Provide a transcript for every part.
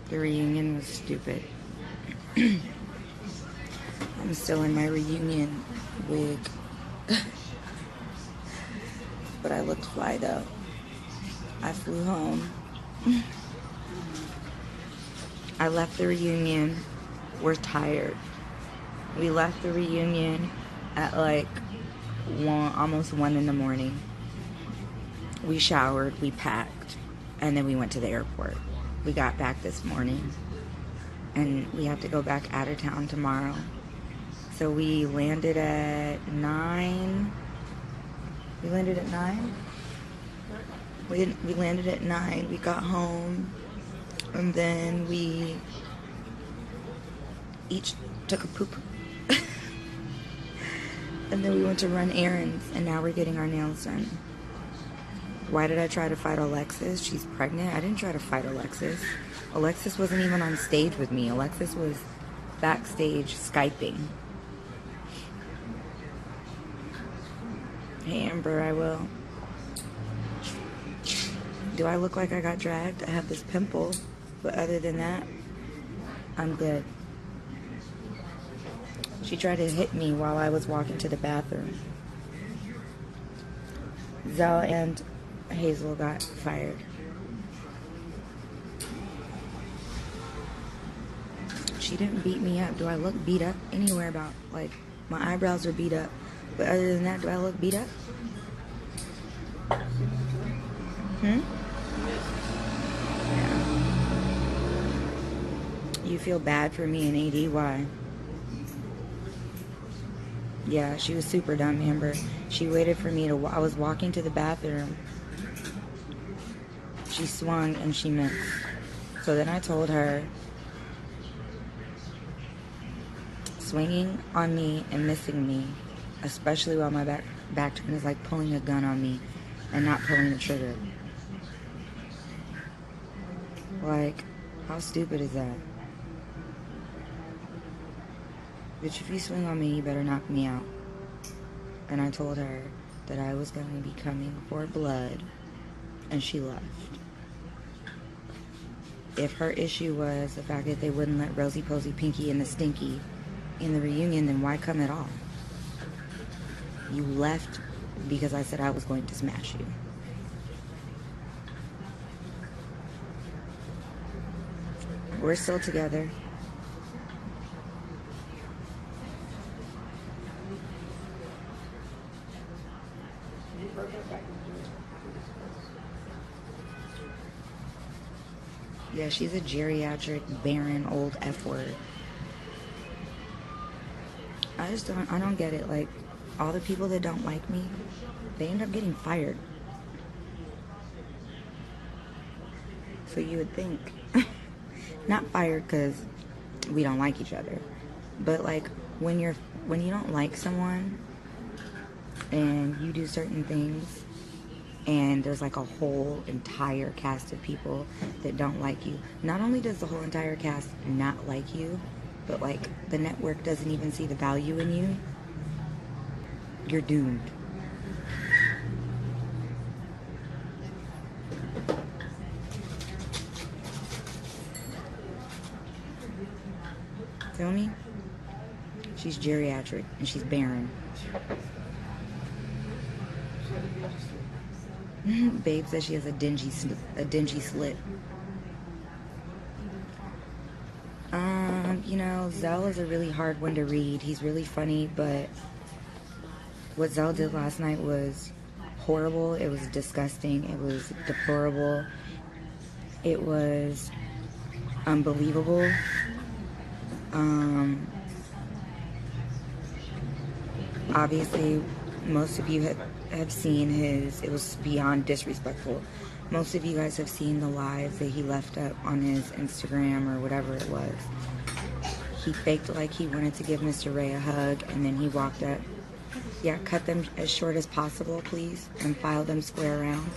The reunion was stupid. I'm still in my reunion wig. But I looked fly though. I flew home. I left the reunion. We're tired. We left the reunion at like almost 1 in the morning. We showered, we packed, and then we went to the airport. We got back this morning, and we have to go back out of town tomorrow. So we landed at 9. We landed at 9? We landed at 9. We got home, and then we each took a poop. And then we went to run errands, and now we're getting our nails done. Why did I try to fight Alexis? She's pregnant. I didn't try to fight Alexis. Alexis wasn't even on stage with me. Alexis was backstage Skyping. Hey, Amber, I will. Do I look like I got dragged? I have this pimple, but other than that, I'm good. She tried to hit me while I was walking to the bathroom. Zell and Hazel got fired. She didn't beat me up. Do I look beat up anywhere about, like, my eyebrows are beat up. But other than that, do I look beat up? Yeah. You feel bad for me and AD? Why? Yeah, she was super dumb, Amber. She waited for me to... I was walking to the bathroom. She swung and she missed. So then I told her, swinging on me and missing me, especially while my back turn, is like pulling a gun on me and not pulling the trigger. Like, how stupid is that? Bitch, if you swing on me, you better knock me out. And I told her that I was going to be coming for blood, and she left. If her issue was the fact that they wouldn't let Rosie Posey, Pinky, and the Stinky in the reunion, then why come at all? You left because I said I was going to smash you. We're still together. Yeah, she's a geriatric, barren, old F word. I don't get it. Like, all the people that don't like me, they end up getting fired. So you would think, not fired because we don't like each other, but like when you don't like someone and you do certain things and there's like a whole entire cast of people that don't like you, not only does the whole entire cast not like you, but like the network doesn't even see the value in you, you're doomed. Feel me? She's geriatric and she's barren. Babe says she has a dingy slit. You know, Zell is a really hard one to read. He's really funny, but what Zell did last night was horrible. It was disgusting. It was deplorable. It was unbelievable. Obviously, most of you have seen it was beyond disrespectful. Most of you guys have seen the lives that he left up on his Instagram or whatever it was. He faked like he wanted to give Mr. Ray a hug, and then he walked up. Yeah, cut them as short as possible, please, and file them square around.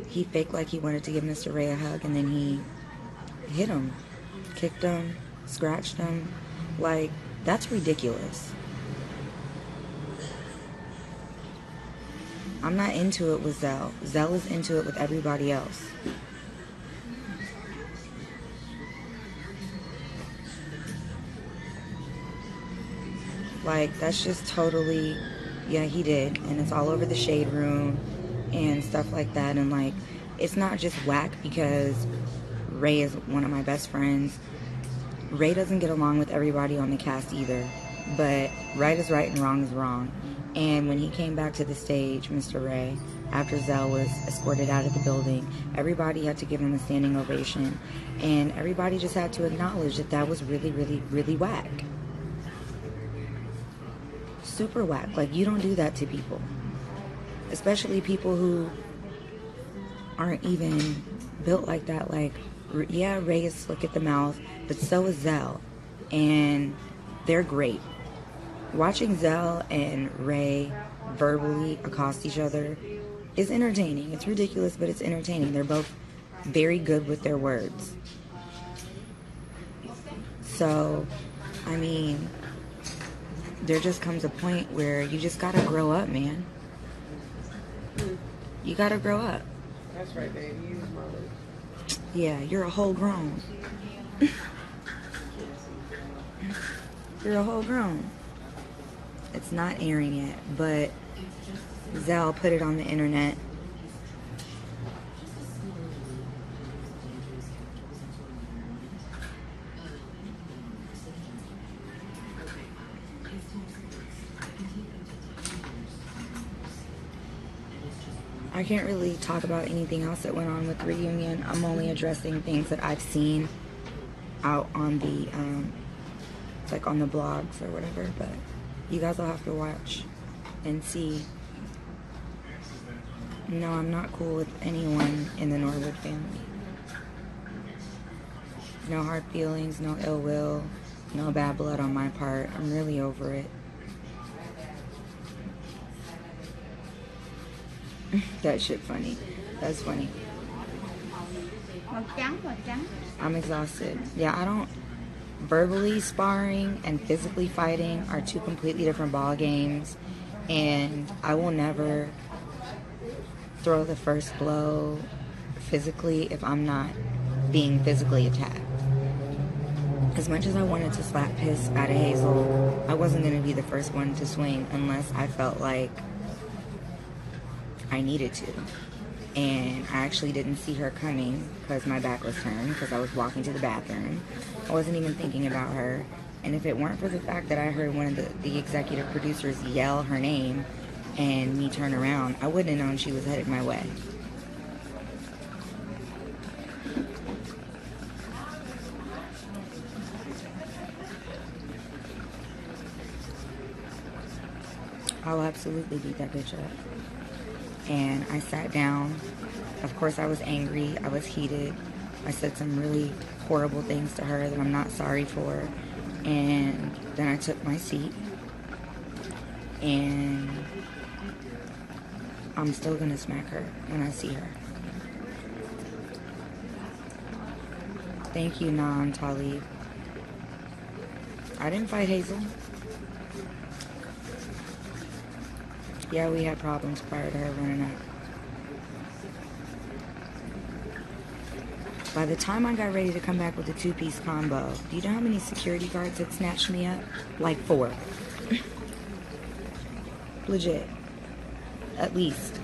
He faked like he wanted to give Mr. Ray a hug, and then he hit him, kicked him, scratched him. Like, that's ridiculous. I'm not into it with Zell. Zell is into it with everybody else. Like, that's just totally, yeah, he did. And it's all over the shade room and stuff like that. And, like, it's not just whack because Ray is one of my best friends. Ray doesn't get along with everybody on the cast either. But right is right and wrong is wrong. And when he came back to the stage, Mr. Ray, after Zell was escorted out of the building, everybody had to give him a standing ovation. And everybody just had to acknowledge that that was really, really, really whack. Super whack. Like, you don't do that to people. Especially people who aren't even built like that. Like, yeah, Ray is slick at the mouth, but so is Zell. And they're great. Watching Zell and Ray verbally accost each other is entertaining. It's ridiculous, but it's entertaining. They're both very good with their words. So, I mean, there just comes a point where you just gotta grow up, man. You gotta grow up. That's right, baby. Use my lips. Yeah, you're a whole grown. You're a whole grown. It's not airing yet, but Zell put it on the internet. I can't really talk about anything else that went on with the reunion. I'm only addressing things that I've seen out on the, like on the blogs or whatever, but you guys will have to watch and see. No, I'm not cool with anyone in the Norwood family. No hard feelings, no ill will, no bad blood on my part. I'm really over it. That shit funny. That's funny. I'm exhausted. Yeah, I don't... Verbally sparring and physically fighting are two completely different ball games. And I will never throw the first blow physically if I'm not being physically attacked. As much as I wanted to slap piss out of Hazel, I wasn't going to be the first one to swing unless I felt like I needed to. And I actually didn't see her coming because my back was turned because I was walking to the bathroom. I wasn't even thinking about her. And if it weren't for the fact that I heard one of the executive producers yell her name and me turn around, I wouldn't have known she was headed my way. I'll absolutely beat that bitch up. And I sat down. Of course, I was angry. I was heated. I said some really horrible things to her that I'm not sorry for. And then I took my seat. And I'm still gonna smack her when I see her. Thank you, Nan Talib. I didn't fight Hazel. Yeah, we had problems prior to her running up. By the time I got ready to come back with the two-piece combo, do you know how many security guards had snatched me up? Like 4. Legit. At least.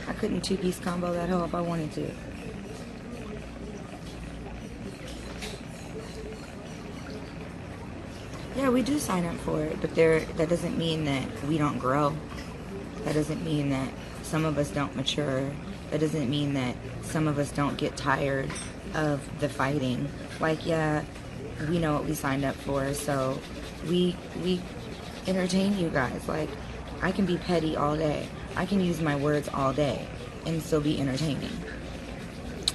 I couldn't two-piece combo that hoe if I wanted to. Yeah, we do sign up for it, but that doesn't mean that we don't grow. That doesn't mean that some of us don't mature. That doesn't mean that some of us don't get tired of the fighting. Like, yeah, we know what we signed up for, so we entertain you guys. Like, I can be petty all day. I can use my words all day and still be entertaining.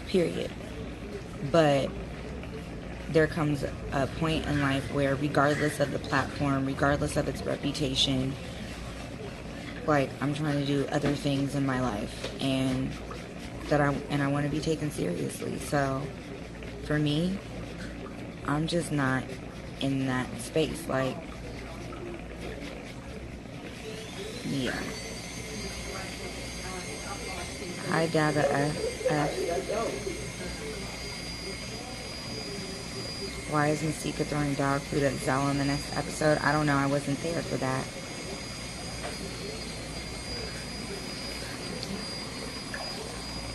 Period. But there comes a point in life where, regardless of the platform, regardless of its reputation, like, I'm trying to do other things in my life, and I want to be taken seriously. So for me, I'm just not in that space. Like, yeah, Hi, Dada F. Why is Masika throwing dog food at Zella in the next episode? I don't know. I wasn't there for that.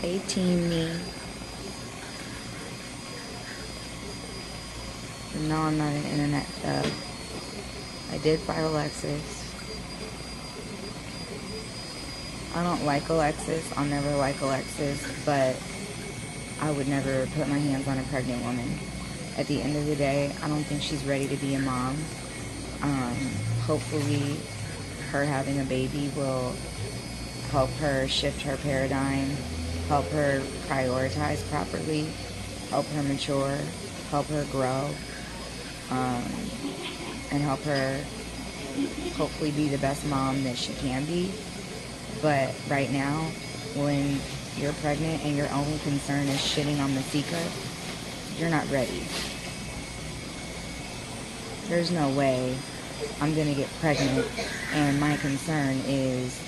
Hey, Team Me. No, I'm not an internet thug. I did fight Alexis. I don't like Alexis. I'll never like Alexis, but I would never put my hands on a pregnant woman. At the end of the day, I don't think she's ready to be a mom. Hopefully, her having a baby will help her shift her paradigm, help her prioritize properly, help her mature, help her grow, and help her hopefully be the best mom that she can be. But right now, when you're pregnant and your only concern is shitting on Masika, you're not ready. There's no way I'm gonna get pregnant and my concern is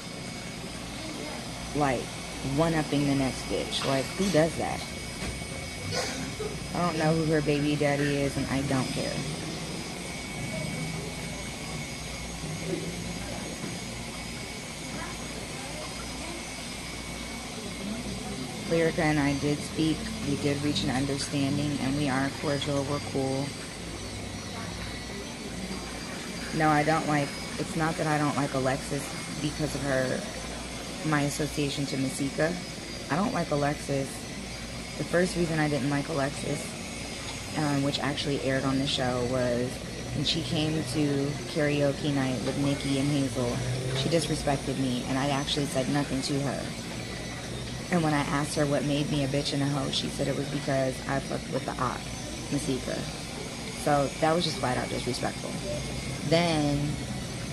like one-upping the next bitch. Like, who does that? I don't know who her baby daddy is and I don't care. Lyrica and I did speak. We did reach an understanding and we are cordial. We're cool. No, I don't like, it's not that I don't like Alexis because of my association to Masika. I don't like Alexis. The first reason I didn't like Alexis, which actually aired on the show, was when she came to karaoke night with Nikki and Hazel. She disrespected me and I actually said nothing to her. And when I asked her what made me a bitch and a hoe, she said it was because I fucked with the op, Masika. So that was just flat out disrespectful. Then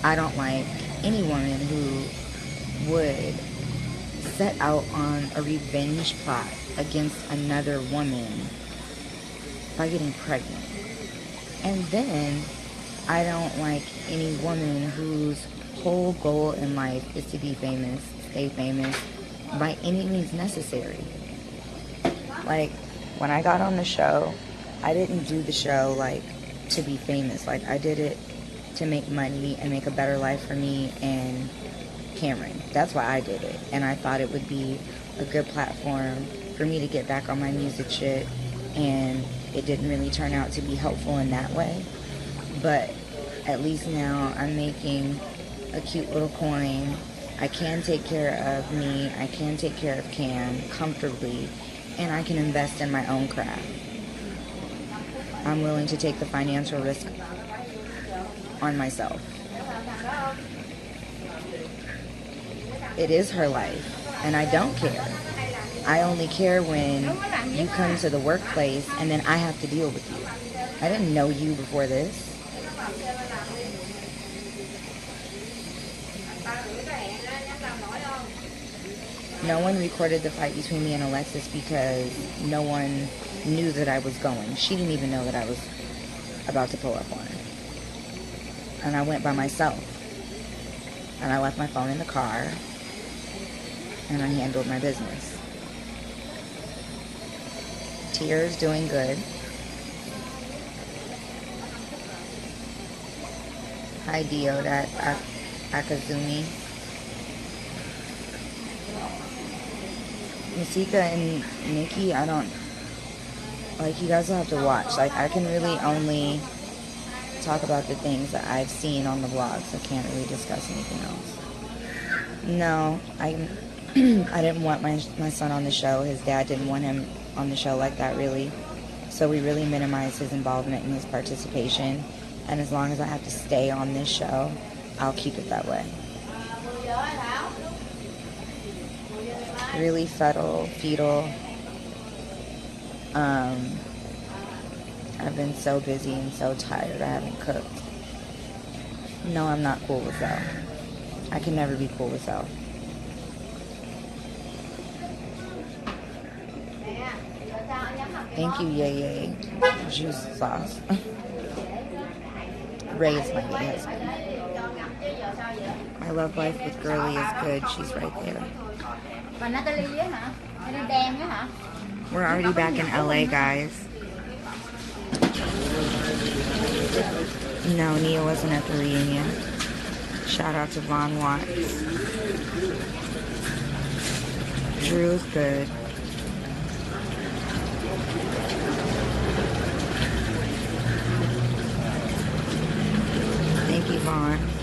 I don't like any woman who would set out on a revenge plot against another woman by getting pregnant. And then I don't like any woman whose whole goal in life is to be famous, stay famous, by any means necessary. Like, when I got on the show, I didn't do the show like to be famous. Like, I did it to make money and make a better life for me and Cameron. That's why I did it. And I thought it would be a good platform for me to get back on my music shit, and it didn't really turn out to be helpful in that way. But at least now I'm making a cute little coin. I can take care of me, I can take care of Cam comfortably, and I can invest in my own craft. I'm willing to take the financial risk on myself. It is her life, and I don't care. I only care when you come to the workplace and then I have to deal with you. I didn't know you before this. No one recorded the fight between me and Alexis because no one knew that I was going. She didn't even know that I was about to pull up on her. And I went by myself. And I left my phone in the car. And I handled my business. Teairra's doing good. Hi, Diodat Akazumi. Masika and Nikki, I don't, like, you guys will have to watch. Like, I can really only talk about the things that I've seen on the vlogs. I can't really discuss anything else. No, I didn't want my son on the show. His dad didn't want him on the show like that, really. So we really minimized his involvement and his participation. And as long as I have to stay on this show, I'll keep it that way. Really fetal. I've been so busy and so tired I haven't cooked. No, I'm not cool with Sal. I can never be cool with Sal. Thank you, Yay Juice Sauce. Ray is my gay husband. My love life with Girly is good. She's right there. We're already back in LA, guys. No, Nia wasn't at the reunion. Shout out to Von Watts. Drew's good. Thank you, Vaughn.